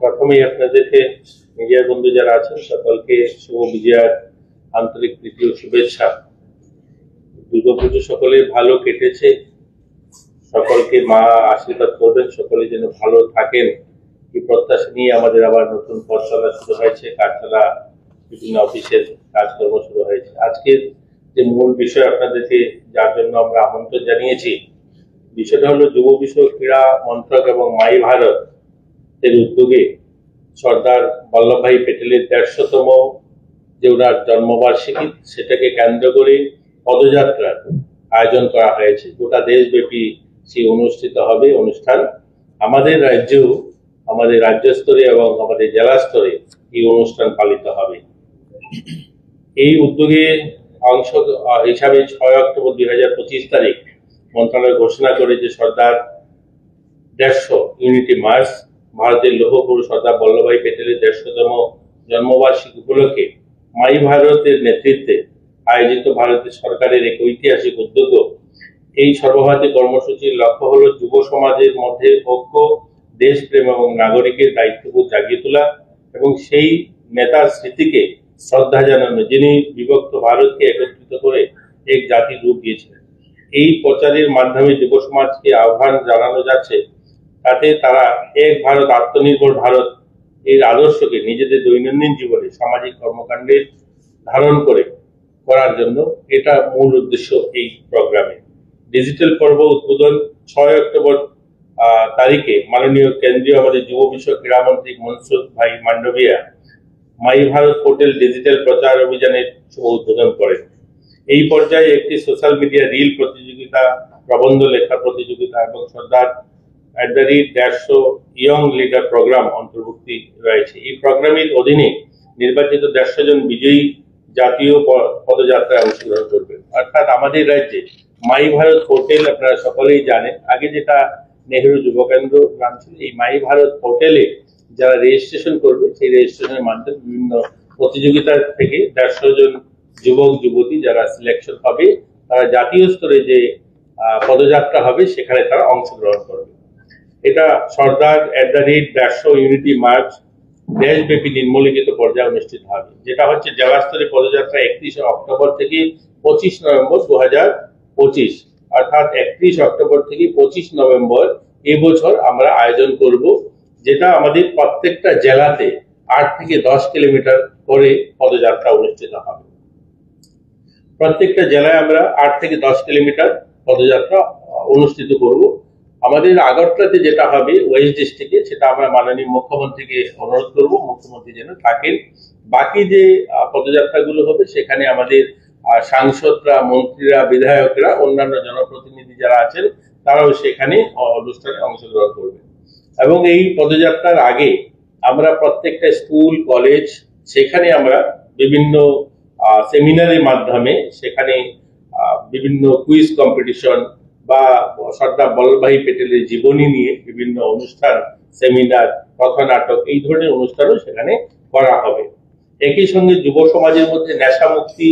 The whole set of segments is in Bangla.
প্রথমেই আপনাদেরকে মিডিয়া বন্ধু যারা আছেন সকলকে শুভ বিজয়ার আন্তরিক প্রীতি ও শুভেচ্ছা। দুর্গাপুজো সকলের ভালো কেটেছে, সকলকে মা আশীর্বাদ করবেন, সকলে যেন ভালো থাকেন এই প্রত্যাশা নিয়ে আমাদের আবার নতুন পথ চলা শুরু হয়েছে, কারখানা বিভিন্ন অফিসের কাজকর্ম শুরু হয়েছে। আজকের যে মূল বিষয় আপনাদেরকে যার জন্য আমরা আমন্ত্রণ জানিয়েছি, বিষয়টা হলো যুব বিষয় ক্রীড়া মন্ত্রক এবং মাই ভারত এর উদ্যোগে সর্দার বল্লভভাই প্যাটেলের ১৫০তম যে ওনার জন্মবার্ষিকী, সেটাকে কেন্দ্র করে পদযাত্রার আয়োজন করা হয়েছে। গোটা দেশব্যাপী সেই অনুষ্ঠিত হবে অনুষ্ঠান। আমাদের রাজ্যেও, আমাদের রাজ্য স্তরে এবং আমাদের জেলা স্তরে এই অনুষ্ঠান পালিত হবে। এই উদ্যোগে অংশ হিসাবে ৬ অক্টোবর ২০২৫ তারিখ মন্ত্রণালয় ঘোষণা করে যে সর্দার ১৫০ ইউনিটি মার্চ ভারতের লৌহ পুরুষ সর্দার বল্লভভাই প্যাটেলের ১৫০তম জন্মবার্ষিকী উপলক্ষে মাই ভারতের নেতৃত্বে আয়োজিত ভারতের সরকারের এক ঐতিহাসিক উদ্যোগ। এই সর্বভারতীয় কর্মসূচির লক্ষ্য হল যুব সমাজের মধ্যে ঐক্য, দেশপ্রেম এবং নাগরিকের দায়িত্ববোধ জাগিয়ে তোলা এবং সেই নেতার স্মৃতিকে শ্রদ্ধা জানানো, যিনি বিভক্ত ভারতকে একত্রিত করে এক জাতির রূপ দিয়েছিলেন। এই প্রচারের মাধ্যমে যুব সমাজকে আহ্বান জানানো যাচ্ছে, তাতে তারা এক ভারত, আত্মনির্ভর ভারত এর আদর্শকে নিজেদের দৈনন্দিন জীবনে সামাজিক কর্মকাণ্ডে ধারণ করার জন্য। এটা মূল উদ্দেশ্য এই প্রোগ্রামে। ডিজিটাল পর্ব উদ্বোধন ৬ অক্টোবর তারিখে মাননীয় কেন্দ্রীয় আমাদের যুব বিষয়ক ক্রীড়ামন্ত্রী মনসুখ ভাই মান্ডভিয়া মাই ভারত পোর্টাল ডিজিটাল প্রচার অভিযানের শুভ উদ্বোধন করেন। এই পর্যায়ে একটি সোশ্যাল মিডিয়া রিল প্রতিযোগিতা, প্রবন্ধ লেখা প্রতিযোগিতা এবং সর্দার @150 ইয়ং লিডার প্রোগ্রাম অন্তর্ভুক্তি রয়েছে। এই প্রোগ্রামের অধীনে নির্বাচিত ১৫০ জন বিজয়ী জাতীয় পদযাত্রায় অংশগ্রহণ করবে। অর্থাৎ আমাদের রাজ্যে মাই ভারত পোর্টাল আপনারা সকলেই জানেন, আগে যেটা নেহেরু যুব কেন্দ্র নাম ছিল, এই মাই ভারত পোর্টালে যারা রেজিস্ট্রেশন করবে সেই রেজিস্ট্রেশনের মাধ্যমে বিভিন্ন প্রতিযোগিতার থেকে ১৫০ জন যুবক যুবতী যারা সিলেকশন হবে, তারা জাতীয় স্তরে যে পদযাত্রা হবে সেখানে তারা অংশগ্রহণ করবে। এটা সর্দার @150 ইউনিটি মার্চ দেশব্যাপী নিম্নলিখিত পর্যায়ে অনুষ্ঠিত হবে, যেটা হচ্ছে জেলা স্তরে পদযাত্রা ৩১ অক্টোবর থেকে ২৫ নভেম্বর ২০২৫, অর্থাৎ ৩১ অক্টোবর থেকে ২৫ নভেম্বর এবছর আমরা আয়োজন করব, যেটা আমাদের প্রত্যেকটা জেলাতে ৮ থেকে ১০ কিলোমিটার করে পদযাত্রা অনুষ্ঠিত হবে। প্রত্যেকটা জেলায় আমরা ৮ থেকে ১০ কিলোমিটার পদযাত্রা অনুষ্ঠিত করব। আমাদের আগরতলাতে যেটা হবে ওয়েস্ট ডিস্ট্রিক্টে, সেটা আমরা মাননীয় মুখ্যমন্ত্রীকে অনুরোধ করব, মুখ্যমন্ত্রী যেন থাকেন। বাকি যে পদযাত্রাগুলো হবে সেখানে আমাদের সাংসদরা, মন্ত্রীরা, বিধায়করা, অন্যান্য জনপ্রতিনিধি যারা আছেন তারাও সেখানে অনুষ্ঠানে অংশগ্রহণ করবেন। এবং এই পদযাত্রার আগে আমরা প্রত্যেকটা স্কুল, কলেজ, সেখানে আমরা বিভিন্ন সেমিনারের মাধ্যমে সেখানে বিভিন্ন কুইজ কম্পিটিশন বা সর্দার বল্লভভাই প্যাটেলের জীবনী নিয়ে বিভিন্ন অনুষ্ঠান, সেমিনার, কথানাটক, এই ধরনের অনুষ্ঠানও সেখানে করা হবে। একই সঙ্গে যুব সমাজের মধ্যে নেশা মুক্তি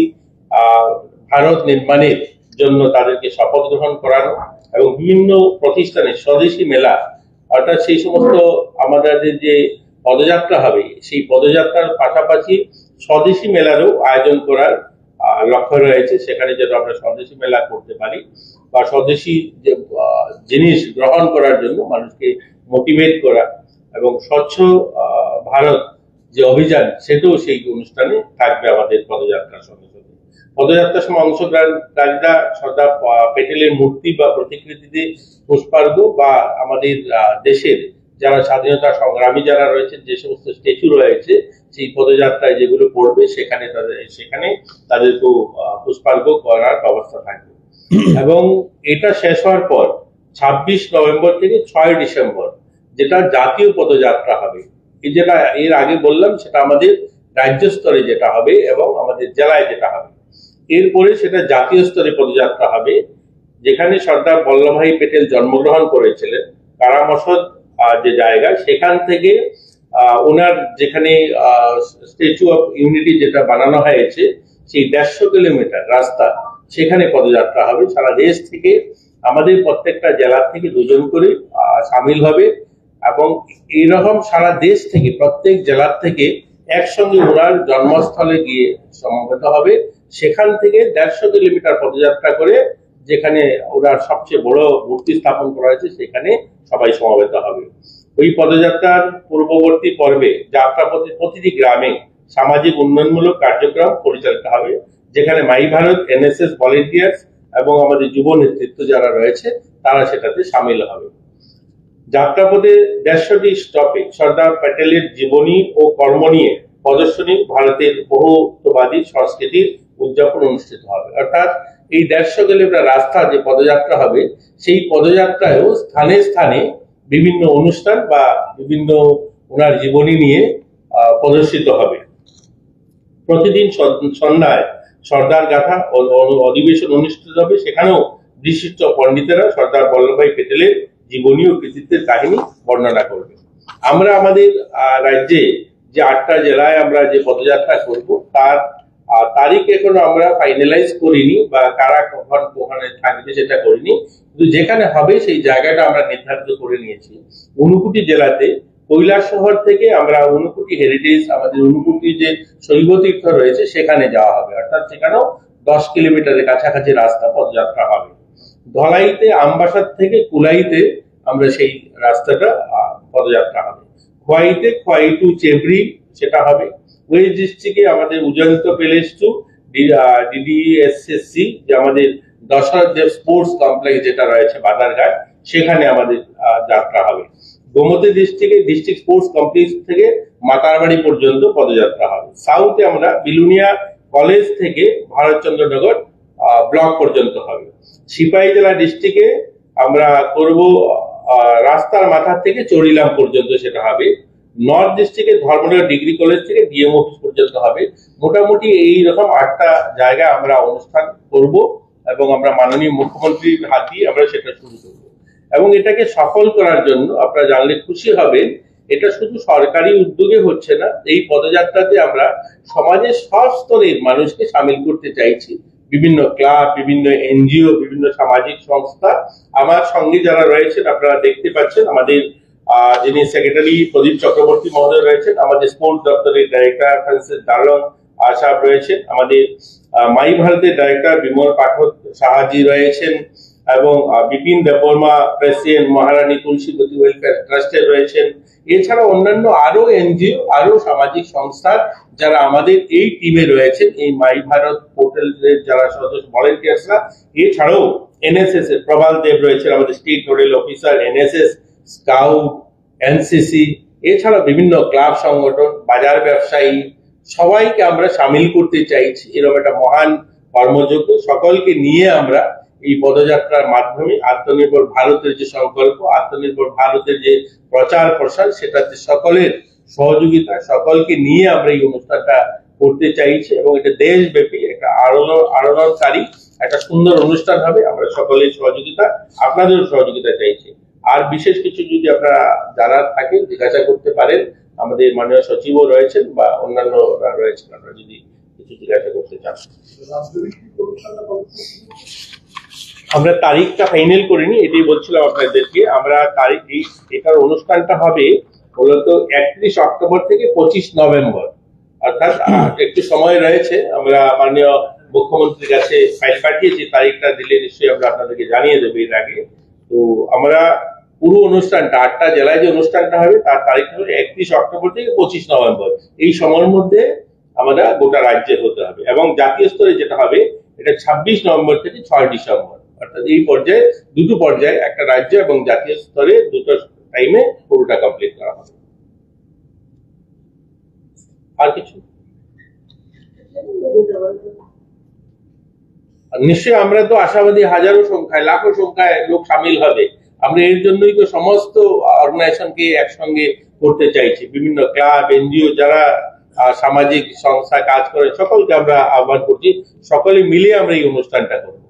ভারত নির্মাণের জন্য তাদেরকে শপথ গ্রহণ করানো এবং বিভিন্ন প্রতিষ্ঠানে স্বদেশী মেলা, অর্থাৎ সেই সমস্ত আমাদের যে পদযাত্রা হবে সেই পদযাত্রার পাশাপাশি স্বদেশী মেলারও আয়োজন করার লক্ষ্য রয়েছে। সেখানে যেন আমরা স্বদেশী মেলা করতে পারি বা স্বদেশী যে জিনিস গ্রহণ করার জন্য মানুষকে মোটিভেট করা এবং স্বচ্ছ ভারত যে অভিযান, সেটাও সেই অনুষ্ঠানে থাকবে আমাদের পদযাত্রার সঙ্গে সঙ্গে। পদযাত্রার সময় অংশগ্রহণকারীরা সর্দার প্যাটেলের মূর্তি বা প্রতিকৃতিতে পুষ্পার্ঘ বা আমাদের দেশের যারা স্বাধীনতা সংগ্রামী যারা রয়েছে, যে সমস্ত স্ট্যাচু রয়েছে সেই পদযাত্রায় যেগুলো পড়বে সেখানে তাদেরকেও পুষ্পার্ঘ করার ব্যবস্থা থাকবে। এবং এটা শেষ হওয়ার পর ২৬ নভেম্বর থেকে ৬ ডিসেম্বর যেটা জাতীয় পদযাত্রা হবে, এই যেটা এর আগে বললাম সেটা আমাদের রাজ্য স্তরে যেটা হবে এবং আমাদের জেলায় যেটা হবে। এরপরে সেটা জাতীয় স্তরে পদযাত্রা হবে, যেখানে সর্দার বল্লভভাই প্যাটেল জন্মগ্রহণ করেছিলেন, কারামসদ যে জায়গা, সেখান থেকে ওনার যেখানে স্ট্যাচু অফ ইউনিটি যেটা বানানো হয়েছে সেই ১৫০ কিলোমিটার রাস্তা, সেখানে পদযাত্রা হবে। সারা দেশ থেকে আমাদের প্রত্যেকটা জেলা থেকে ২ জন করে সামিল হবে এবং এইরকম সারা দেশ থেকে প্রত্যেক জেলার থেকে একসঙ্গে ওনার জন্মস্থলে গিয়ে সমবেত হবে। সেখান থেকে 150 কিলোমিটার পদযাত্রা করে যেখানে ওনার সবচেয়ে বড় মূর্তি স্থাপন করা হয়েছে সেখানে সবাই সমবেত হবে। ওই পদযাত্রার পূর্ববর্তী পর্বে যাত্রাপথে প্রতিটি গ্রামে সামাজিক উন্নয়নমূলক কার্যক্রম পরিচালিত হবে, যেখানে মাই ভারত, এনএসএস ভলেন্টিয়ার্স এবং আমাদের যুব নেতৃত্ব যারা রয়েছে তারা সেটাতে সামিল হবে। যাত্রাপথে 150টি স্টপে সর্দার প্যাটেলের জীবনী ও কর্ম নিয়ে প্রদর্শনী, ভারতের বহুত্ববাদী সংস্কৃতির উদযাপন অনুষ্ঠিত হবে। অর্থাৎ এই 150 কিলোমিটার রাস্তা যে পদযাত্রা হবে সেই পদযাত্রায়ও স্থানে স্থানে বিভিন্ন অনুষ্ঠান বা বিভিন্ন ওনার জীবনী নিয়ে প্রদর্শিত হবে। প্রতিদিন সন্ধ্যায় সর্দার গাথা অধিবেশন অনুষ্ঠিত হবে। সেখানেও বিশিষ্ট পণ্ডিতেরা সর্দার বল্লভভাই প্যাটেলের জীবনী ও কৃতিত্বের কাহিনী বর্ণনা করবে। আমরা আমাদের রাজ্যে যে 8টা জেলায় আমরা যে পদযাত্রা করব তার তারিখ এখনো আমরা ফাইনালাইজ করিনি বা কারা কখন ওখানে থাকবে সেটা করিনি, কিন্তু যেখানে হবে সেই জায়গাটা আমরা নির্ধারিত করে নিয়েছি। ঊনকোটি জেলাতে কৈলাসহর থেকে আমরা ঊনকোটি হেরিটেজ, আমাদের ঊনকোটি যে শৈব তীর্থ রয়েছে সেখানে যাওয়া হবে। অর্থাৎ সেখানেও 10 কিলোমিটারের কাছাকাছি রাস্তা পদযাত্রা হবে। ধলাইতে আমবাসার থেকে কুলাইতে আমরা সেই রাস্তাটা পদযাত্রা হবে। খোয়াইতে খোয়াই টু চেবড়ি সেটা হবে। ওয়েস্ট ডিস্ট্রিক্টে আমাদের উজন্ত প্যালেস টু ডিডিএসএসসি যে আমাদের দশরথ দেব স্পোর্টস কমপ্লেক্স যেটা রয়েছে বাদারঘাট, সেখানে আমাদের যাত্রা হবে। গোমতী ডিস্ট্রিক্টে ডিস্ট্রিক্ট স্পোর্টস কমপ্লেক্স থেকে মাতারবাড়ি পর্যন্ত পদযাত্রা হবে। সাউথে আমরা বিলুনিয়া কলেজ থেকে ভারতচন্দ্রনগর ব্লক পর্যন্ত হবে। সিপাহী জেলা ডিস্ট্রিক্টে আমরা করব রাস্তার মাথা থেকে চড়িলাম পর্যন্ত সেটা হবে। নর্থ ডিস্ট্রিক্টে ধর্মনগর ডিগ্রি কলেজ থেকে ডিএম অফিস পর্যন্ত হবে। মোটামুটি এইরকম 8টা জায়গায় আমরা অনুষ্ঠান করব এবং আমরা মাননীয় মুখ্যমন্ত্রীর হাত দিয়ে আমরা সেটা শুরু করব। এবং এটাকে সফল করার জন্য আপনারা জানলে খুশি হবেন, এটা শুধু সরকারি উদ্যোগে হচ্ছে না। এই পদযাত্রাতে আমরা সমাজের সব স্তরের মানুষকে সামিল করতে চাইছি। বিভিন্ন ক্লাব, বিভিন্ন এনজিও, বিভিন্ন সামাজিক সংস্থা আমার সঙ্গে যারা রয়েছেন আপনারা দেখতে পাচ্ছেন। আমাদের যিনি সেক্রেটারি প্রদীপ চক্রবর্তী মহোদয় রয়েছেন, আমাদের স্পোর্টস দপ্তরের ডাইরেক্টর ফ্রান্সিস দারলং সাহেব রয়েছেন, আমাদের মাই ভারতের ডাইরেক্টর বিমল পাঠক সাহাজি রয়েছেন এবং বিপিন দেববর্মা প্রেসিডেন্ট, মহারানী তুলসীবতী ওয়েলফেয়ার ট্রাস্টের রয়েছেন। এছাড়া অন্যান্য আরো এনজিও, আরো সামাজিক সংস্থা যারা আমাদের এই টিমে রয়েছেন, এই মাই ভারত পোর্টালের যারা সদস্য ভলেন্টিয়ার্সরা, এছাড়াও এনএসএস এর প্রবাল দেব রয়েছেন, আমাদের state nodal officer, NSS, scout, NCC, এছাড়া বিভিন্ন ক্লাব সংগঠন, বাজার ব্যবসায়ী, সবাইকে আমরা সামিল করতে চাইছি। এরকম একটা মহান কর্মযজ্ঞ সকলকে নিয়ে আমরা এই পদযাত্রার মাধ্যমে আত্মনির্ভর ভারতের যে সংকল্প, আত্মনির্ভর ভারতের যে প্রচার প্রসার, সেটাতে সকলের সহযোগিতা, সকলকে নিয়ে আমরা এই অনুষ্ঠানটা করতে চাইছি এবং এটা দেশব্যাপী একটা আলোড়নকারী একটা সুন্দর অনুষ্ঠান হবে। আমরা সকলের সহযোগিতা, আপনাদের সহযোগিতা চাইছি। আর বিশেষ কিছু যদি আপনারা যারা থাকেন জিজ্ঞাসা করতে পারেন, আমাদের মাননীয় সচিবও রয়েছেন বা অন্যান্য রয়েছেন, আপনারা যদি কিছু জিজ্ঞাসা করতে চান। আমরা তারিখটা ফাইনাল করিনি, এটাই বলছিলাম আপনাদেরকে। আমরা তারিখ এটার অনুষ্ঠানটা হবে মূলত 31 অক্টোবর থেকে 25 নভেম্বর, অর্থাৎ একটু সময় রয়েছে। আমরা মাননীয় মুখ্যমন্ত্রীর কাছে ফাইল পাঠিয়েছি, তারিখটা দিলে নিশ্চয়ই আমরা আপনাদেরকে জানিয়ে দেবো এর আগে। তো আমরা পুরো অনুষ্ঠানটা 8টা জেলায় যে অনুষ্ঠানটা হবে তার তারিখ হবে 31 অক্টোবর থেকে 25 নভেম্বর। এই সময়ের মধ্যে আমরা গোটা রাজ্যে হতে হবে এবং জাতীয় স্তরে যেটা হবে এটা 26 নভেম্বর থেকে 6 ডিসেম্বর। অর্থাৎ এই পর্যায়ে দুটো পর্যায়ে, একটা রাজ্য এবং জাতীয় স্তরে দুটো টাইমে পুরোটা কমপ্লিট করা হবে। আর কিছু নিশ্চয়ই আমরা তো আশাবাদী হাজারো সংখ্যায়, লাখো সংখ্যায় লোক সামিল হবে। আমরা এর জন্যই তো সমস্ত অর্গানাইজেশনকে একসঙ্গে করতে চাইছি। বিভিন্ন ক্লাব, এনজিও, যারা সামাজিক সংস্থা কাজ করে সকলকে আমরা আহ্বান করছি, সকলে মিলে আমরা এই অনুষ্ঠানটা করব।